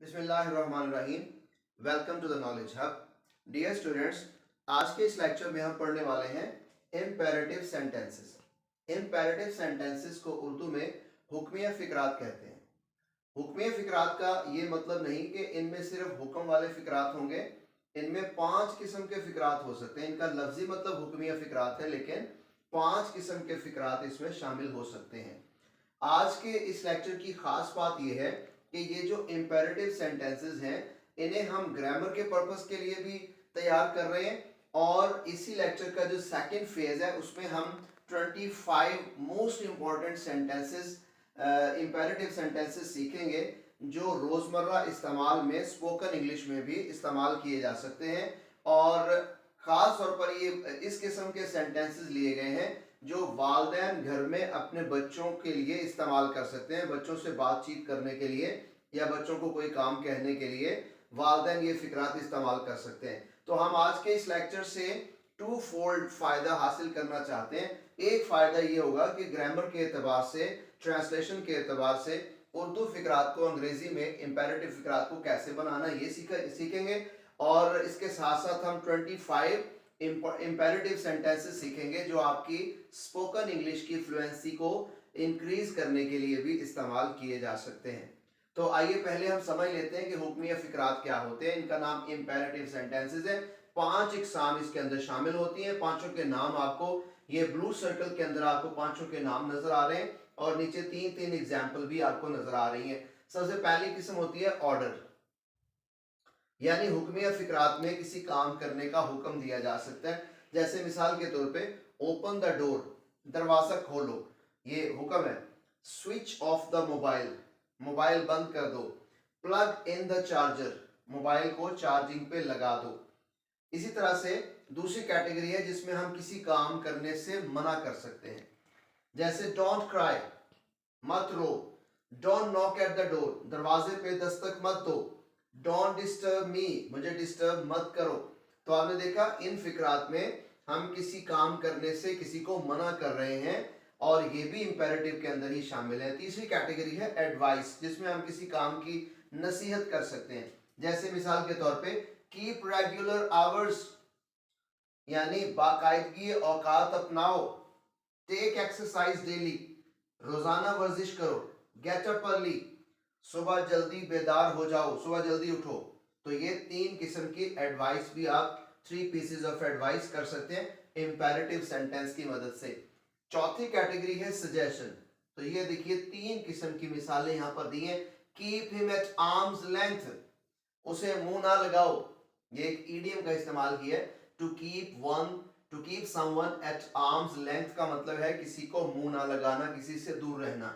बिस्मिल्लाहिर्रहमानिर्रहीम। Welcome to the knowledge hub. Dear students, आज के इस लेक्चर में हम पढ़ने वाले हैं इम्पेरेटिव सेंटेंसेस। इम्पेरेटिव सेंटेंसेस को उर्दू में हुक्मिया फिक्रात कहते हैं। हुक्मिया फिक्रात का ये मतलब नहीं कि इनमें सिर्फ हुक्म वाले फिक्रात होंगे। इनमें 5 किस्म के फिक्रात हो सकते हैं। इनका लफ्जी मतलब हुक्मिया फिक्रात है, लेकिन 5 किस्म के फिक्रात इसमें शामिल हो सकते हैं। आज के इस लेक्चर की खास बात यह है कि ये जो इम्पेरेटिव सेंटेंसेस हैं, इन्हें हम ग्रामर के पर्पस के लिए भी तैयार कर रहे हैं, और इसी लेक्चर का जो सेकंड फेज है उसमें हम 25 most important sentences, imperative sentences सीखेंगे जो रोजमर्रा इस्तेमाल में स्पोकन इंग्लिश में भी इस्तेमाल किए जा सकते हैं। और खास तौर पर ये इस किस्म के सेंटेंसेस लिए गए हैं जो वालिदैन घर में अपने बच्चों के लिए इस्तेमाल कर सकते हैं। बच्चों से बातचीत करने के लिए या बच्चों को कोई काम कहने के लिए वालिदैन ये फिक्रात इस्तेमाल कर सकते हैं। तो हम आज के इस लेक्चर से टू फोल्ड फायदा हासिल करना चाहते हैं। एक फायदा ये होगा कि ग्रामर के एतबार से, ट्रांसलेशन के एतबार से उर्दू फिक्रात को अंग्रेजी में इम्पेरेटिव फिक्रात को कैसे बनाना ये सीखेंगे। और इसके साथ साथ हम 25 इम्पेरेटिव सेंटेंसेस सीखेंगे जो आपकी स्पोकन इंग्लिश की फ्लुएंसी को इंक्रीज करने के लिए भी इस्तेमाल किए जा सकते हैं। तो आइए पहले हम समझ लेते हैं कि हुक्मिया फिक्रात क्या होते हैं। इनका नाम इम्पेरेटिव सेंटेंसेस है। 5 इकसाम इसके अंदर शामिल होती हैं। पांचों के नाम आपको ये ब्लू सर्कल के अंदर आपको पांचों के नाम नजर आ रहे हैं, और नीचे 3-3 एग्जाम्पल भी आपको नजर आ रही हैं। सबसे पहली किस्म होती है ऑर्डर, यानी हुक्मिया फिक्रात में किसी काम करने का हुक्म दिया जा सकता है। जैसे मिसाल के तौर पे ओपन द डोर, दरवाजा खोलो, ये हुक्म है। Switch off the mobile, mobile बंद कर दो। Plug in the charger, mobile को चार्जिंग पे लगा दो। इसी तरह से दूसरी कैटेगरी है जिसमें हम किसी काम करने से मना कर सकते हैं। जैसे डोंट क्राई, मत रो। Don't knock at the door, दरवाजे पे दस्तक मत दो। डोंट डिस्टर्ब मी, मुझे डिस्टर्ब मत करो। तो आपने देखा इन फिक्रात में हम किसी काम करने से किसी को मना कर रहे हैं, और ये भी इंपेरेटिव के अंदर ही शामिल है। तीसरी कैटेगरी है एडवाइस, जिसमें हम किसी काम की नसीहत कर सकते हैं। जैसे मिसाल के तौर पे कीप रेगुलर आवर्स, यानी बाकायदगी औकात अपनाओ। टेक एक्सरसाइज डेली, रोजाना वर्जिश करो। गेट अप अर्ली, सुबह जल्दी बेदार हो जाओ, सुबह जल्दी उठो। तो ये 3 किस्म की एडवाइस भी आप 3 पीसेस ऑफ एडवाइस कर सकते हैं इंपेरेटिव सेंटेंस की मदद से। चौथी कैटेगरी है सजेशन। तो ये देखिए 3 किस्म की मिसालें यहां पर दी हैं। Keep him at arm's length, उसे मुंह ना लगाओ। ये एक ईडियम का इस्तेमाल किया है। To keep someone at arm's length का मतलब है किसी को मुंह ना लगाना, किसी से दूर रहना।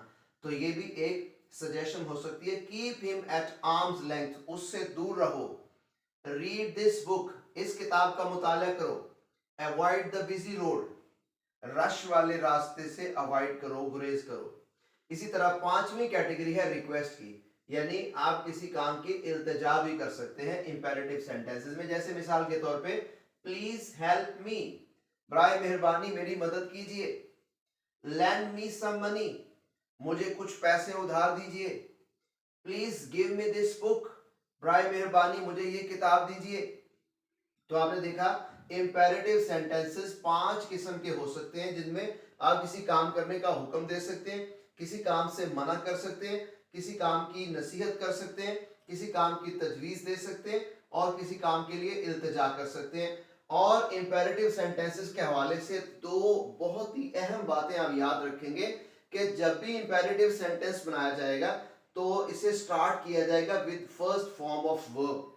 तो ये भी एक सजेशन हो सकती है। Keep him at arm's length, उससे दूर रहो। रीड दिस बुक, इस किताब का मुताला करो। Avoid the busy road, rush वाले रास्ते से अवॉइड करो, गुरेज करो। इसी तरह 5वीं कैटेगरी है रिक्वेस्ट की, यानी आप किसी काम की इल्तिजा भी कर सकते हैं इंपेरेटिव सेंटेंसेस में। जैसे मिसाल के तौर पे प्लीज हेल्प मी, बराए मेहरबानी मेरी मदद कीजिए। लैंड मी सम मनी, मुझे कुछ पैसे उधार दीजिए। Please give me this book, बराए मेहरबानी मुझे ये किताब दीजिए। तो आपने देखा इंपेरेटिव सेंटेंसेस 5 किस्म के हो सकते हैं, जिनमें आप किसी काम करने का हुक्म दे सकते हैं, किसी काम से मना कर सकते हैं, किसी काम की नसीहत कर सकते हैं, किसी काम की तजवीज़ दे सकते हैं, और किसी काम के लिए इल्तिजा कर सकते हैं। और इंपेरेटिव सेंटेंसेस के हवाले से 2 बहुत ही अहम बातें आप याद रखेंगे कि जब भी इंपेरेटिव सेंटेंस बनाया जाएगा तो इसे स्टार्ट किया जाएगा with first form of verb.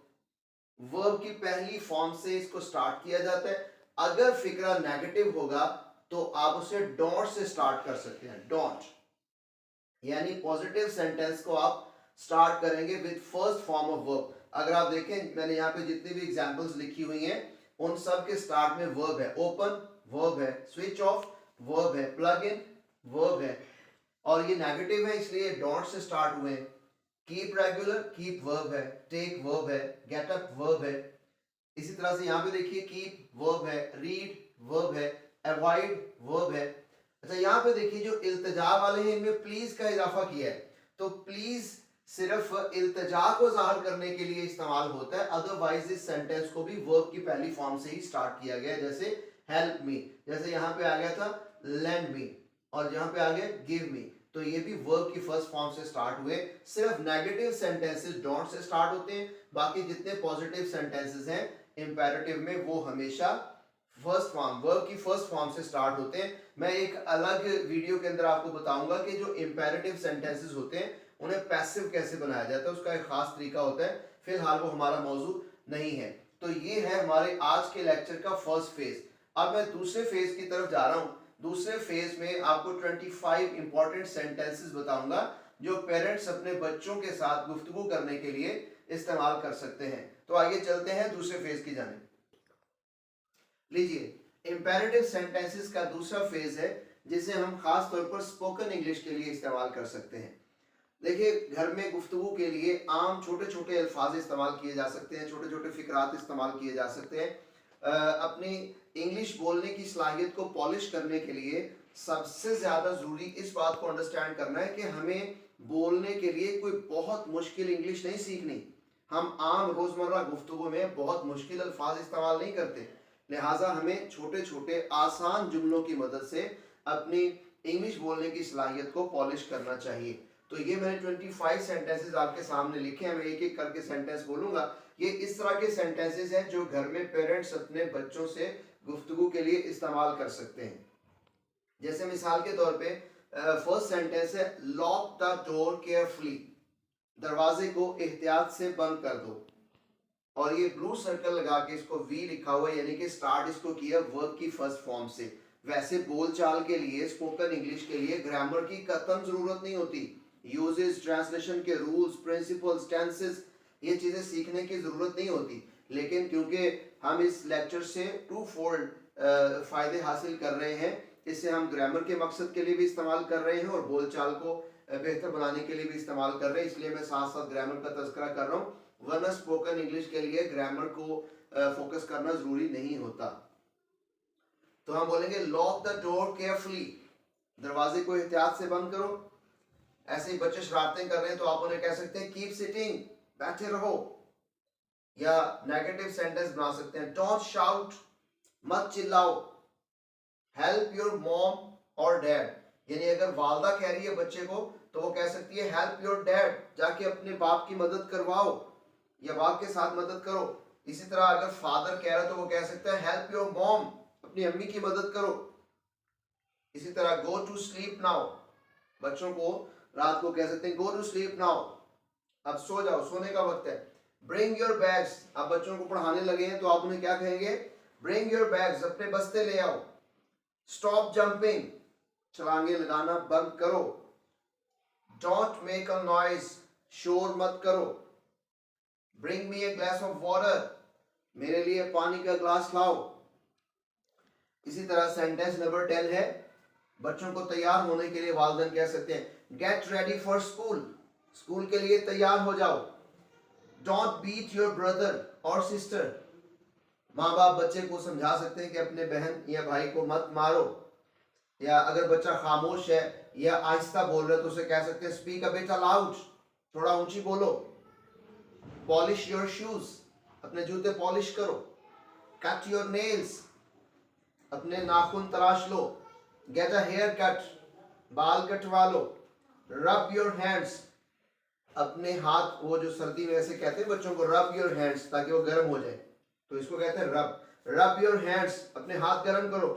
Verb की पहली फॉर्म से इसको स्टार्ट किया जाता है। अगर फिक्रा नेगेटिव होगा तो आप उसे डोंट से स्टार्ट कर सकते हैं। डोंट, यानी पॉजिटिव सेंटेंस को आप स्टार्ट करेंगे with first form of verb. अगर आप देखें, मैंने यहाँ पे जितनी भी एग्जांपल्स लिखी हुई हैं उन सब के स्टार्ट में वर्ब है। ओपन वर्ब है, स्विच ऑफ वर्ब है, प्लग इन वर्ब है, और ये नेगेटिव है इसलिए डोंट से स्टार्ट हुए हैं। कीप रेगुलर, कीप वर्ब है। टेक वर्ब है। गेट अप वर्ब है। इसी तरह से यहाँ पे देखिए कीप वर्ब है, रीड वर्ब है, अवॉइड वर्ब है। अच्छा, यहाँ पे देखिए जो इल्तिजा वाले हैं इनमें प्लीज का इजाफा किया है। तो प्लीज सिर्फ इल्तिजा को जाहिर करने के लिए इस्तेमाल होता है, अदरवाइज इस सेंटेंस को भी वर्ब की पहली फॉर्म से ही स्टार्ट किया गया है। जैसे हेल्प मी, जैसे यहाँ पे आ गया था लेंड मी, और यहाँ पे आ गया गिव मी, तो ये भी वर्ब की फर्स्ट फॉर्म से स्टार्ट हुए। सिर्फ negative sentences don't say start होते हैं, बाकी जितने पॉजिटिव सेंटेंसेस हैं इंपेरेटिव में वो हमेशा फर्स्ट फॉर्म, वर्ब की फर्स्ट फॉर्म से स्टार्ट होते हैं। मैं एक अलग वीडियो के अंदर आपको बताऊंगा कि जो इंपेरेटिव सेंटेंसेस होते हैं उन्हें पैसिव कैसे बनाया जाता है, उसका एक खास तरीका होता है। फिलहाल वो हमारा मौजू नहीं है। तो ये है हमारे आज के लेक्चर का फर्स्ट फेज। अब मैं दूसरे फेज की तरफ जा रहा हूँ। दूसरे फेज में आपको 25 इंपॉर्टेंट सेंटेंसेस बताऊंगा जो पेरेंट्स अपने बच्चों के साथ गुफ्तगू करने के लिए इस्तेमाल कर सकते हैं। तो आइए चलते हैं दूसरे फेज की जानिब। लीजिए, इंपेरेटिव सेंटेंसेस का दूसरा फेज है जिसे हम खास तौर पर स्पोकन इंग्लिश के लिए इस्तेमाल कर सकते हैं। देखिए, घर में गुफ्तगू के लिए आम छोटे छोटे अल्फाज इस्तेमाल किए जा सकते हैं, छोटे छोटे फिक्रात इस्तेमाल किए जा सकते हैं। अपनी इंग्लिश बोलने की सलाहियत को पॉलिश करने के लिए सबसे ज़्यादा ज़रूरी इस बात को अंडरस्टैंड करना है कि हमें बोलने के लिए कोई बहुत मुश्किल इंग्लिश नहीं सीखनी। हम आम रोज़मर्रा गुफ्तगू में बहुत मुश्किल अल्फाज इस्तेमाल नहीं करते, लिहाजा हमें छोटे छोटे आसान जुमलों की मदद से अपनी इंग्लिश बोलने की सलाहियत को पॉलिश करना चाहिए। तो ये मैंने 25 सेंटेंसेस आपके सामने लिखे हैं। मैं एक एक करके सेंटेंस बोलूंगा। ये इस तरह के सेंटेंसेस हैं जो घर में पेरेंट्स अपने बच्चों से गुफ्तगू के लिए इस्तेमाल कर सकते हैं। जैसे मिसाल के तौर पे फर्स्ट सेंटेंस है लॉक द डोर केयरफुली, दरवाजे को एहतियात से बंद कर दो। और ये ब्लू सर्कल लगा के इसको वी लिखा हुआ है, यानी कि स्टार्ट इसको किया वर्ब की फर्स्ट फॉर्म से। वैसे बोलचाल के लिए, स्पोकन इंग्लिश के लिए ग्रामर की कतई जरूरत नहीं होती। यूजेस, ट्रांसलेशन के रूल्स, प्रिंसिपल्स, टेंसेस, ये चीजें सीखने की जरूरत नहीं होती। लेकिन क्योंकि हम इस लेक्चर से टू फोल्ड फायदे हासिल कर रहे हैं, इससे हम ग्रामर के मकसद के लिए भी इस्तेमाल कर रहे हैं और बोलचाल को बेहतर बनाने के लिए भी इस्तेमाल कर रहे हैं, इसलिए मैं साथ साथ ग्रामर का तज़किरा कर रहा हूँ। वरना स्पोकन इंग्लिश के लिए ग्रामर को फोकस करना जरूरी नहीं होता। तो हम बोलेंगे लॉक द डोर केयरफुली, दरवाजे को एहतियात से बंद करो। ऐसे ही बच्चे शरारतें कर रहे हैं तो आप उन्हें कह सकते हैं कीप सिटिंग, बैठे रहो। या नेगेटिव सेंटेंस बना सकते हैं डोंट शाउट, मत चिल्लाओ। हेल्प योर मॉम और डैड, यानी अगर वालदा कह रही है बच्चे को तो वो कह सकती है हेल्प योर डैड, जाके अपने बाप की मदद करवाओ या बाप के साथ मदद करो। इसी तरह अगर फादर कह रहा है तो वो कह सकता है हेल्प योर मॉम, अपनी अम्मी की मदद करो। इसी तरह गो टू स्लीप नाउ, बच्चों को रात को कह सकते हैं गो टू स्लीप नाउ, अब सो जाओ, सोने का वक्त है। ब्रिंग योर बैग्स, आप बच्चों को पढ़ाने लगे हैं तो आप उन्हें क्या कहेंगे ब्रिंग योर बैग्स, अपने बस्ते ले आओ। स्टॉप जंपिंग, छलांगे लगाना बंद करो। डोंट मेक अ नॉइज, शोर मत करो। Bring me a glass of water, मेरे लिए पानी का ग्लास लाओ। इसी तरह सेंटेंस नंबर 10 है बच्चों को तैयार होने के लिए वालिदैन कह सकते हैं get ready for school, school के लिए तैयार हो जाओ। डोंट बीट योर ब्रदर और सिस्टर, माँ बाप बच्चे को समझा सकते हैं कि अपने बहन या भाई को मत मारो। या अगर बच्चा खामोश है या आहिस्ता बोल रहा है तो उसे कह सकते हैं स्पीक अ बिट लाउड, थोड़ा ऊंची बोलो। पॉलिश योर शूज, अपने जूते पॉलिश करो। कट योर नेल्स, अपने नाखून तराश लो। गेट अ हेयर कट, बाल कटवा लो। रब योर हैंड्स, अपने हाथ, वो जो सर्दी में ऐसे कहते हैं बच्चों को रब योर हैंड्स ताकि वो गर्म हो जाए, तो इसको कहते हैं रब। रब योर हैंड्स, अपने हाथ गर्म करो।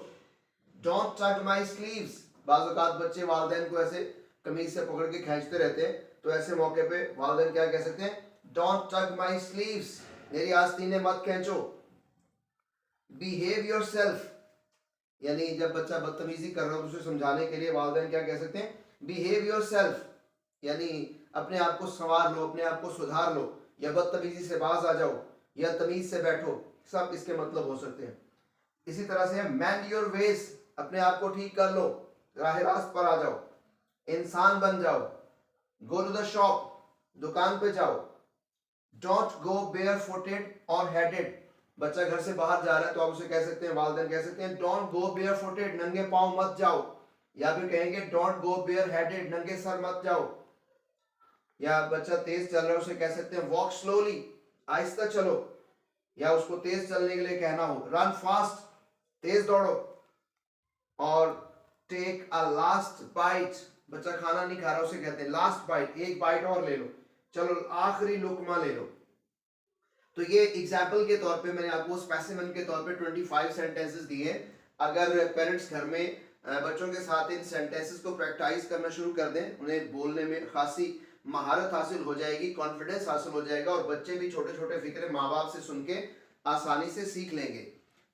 डोंट टग माई स्लीव्स, बाज़ औक़ात बच्चे वालिदैन को ऐसे कमीज से पकड़ के खींचते रहते हैं, तो ऐसे मौके पे वालिदैन क्या कह सकते हैं डोंट टग माई स्लीव्स, मेरी आस्तीनें मत खींचो। बिहेव योर सेल्फ, यानी जब बच्चा बदतमीजी कर रहा हो तो उसे समझाने के लिए वालिदैन क्या कह सकते हैं बिहेव योर सेल्फ, यानी अपने आप को संवार लो, अपने आप को सुधार लो, या बदतमीजी से बाज आ जाओ, या तमीज से बैठो, सब इसके मतलब हो सकते हैं। इसी तरह से मैंड योर वेज, अपने आप को ठीक कर लो, राह रास्त पर आ जाओ, इंसान बन जाओ। गो टू द शॉप, दुकान पे जाओ। डोंट गो बेयर फुटेड और हेडेड, बच्चा घर से बाहर जा रहा है तो आप उसे कह सकते हैं वालिदैन कह सकते हैं डोंट गो बेयर फुटेड, नंगे पांव मत जाओ। या फिर कहेंगे डोंट गो बेयर हेडेड, नंगे सर मत जाओ। या बच्चा तेज चल रहा है उसे कह सकते हैं वॉक स्लोली, आहिस्ता चलो। या उसको तेज चलने के लिए कहना हो रन फास्ट, तेज दौड़ो। और टेक अ लास्ट बाइट, बच्चा खाना नहीं खा रहा उसे कहते हैं लास्ट बाइट, एक बाइट और ले लो, चलो आखिरी लुकमा ले लो। तो ये एग्जाम्पल के तौर पे मैंने आपको स्पेसिमेन के तौर पे 25 सेंटेंसेस दिए। अगर पेरेंट्स घर में बच्चों के साथ इन सेंटेंसेस को प्रैक्टिस करना शुरू कर दें, उन्हें बोलने में खासी महारत हासिल हो जाएगी, कॉन्फिडेंस हासिल हो जाएगा और बच्चे भी छोटे छोटे फिक्रे माँ बाप से सुन के आसानी से सीख लेंगे।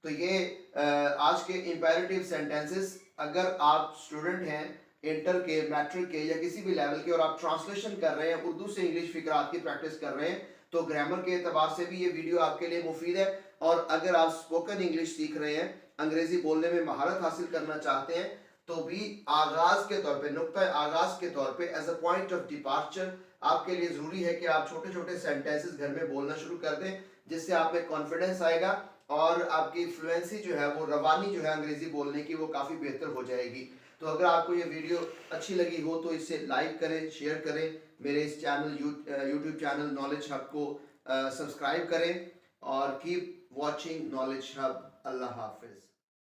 तो ये आज के इंपेरेटिव सेंटेंसेस, अगर आप स्टूडेंट हैं इंटर के, मैट्रिक के या किसी भी लेवल के और आप ट्रांसलेशन कर रहे हैं, उर्दू से इंग्लिश फिक्रात की प्रैक्टिस कर रहे हैं, तो ग्रामर के एतबार से भी ये वीडियो आपके लिए मुफीद है। और अगर आप स्पोकन इंग्लिश सीख रहे हैं, अंग्रेजी बोलने में महारत हासिल करना चाहते हैं, तो भी आगाज के तौर पे, नुक्ता आगाज के तौर पे, as a point of departure आपके लिए जरूरी है कि आप छोटे छोटे सेंटेंसेस घर में बोलना शुरू कर दें, जिससे आप में कॉन्फिडेंस आएगा और आपकी फ्लुएंसी जो है, वो रवानी जो है अंग्रेजी बोलने की, वो काफ़ी बेहतर हो जाएगी। तो अगर आपको ये वीडियो अच्छी लगी हो तो इसे लाइक करें, शेयर करें, मेरे इस channel YouTube channel knowledge hub को सब्सक्राइब करें और कीप वॉचिंग नॉलेज हब। अल्लाह हाफिज़।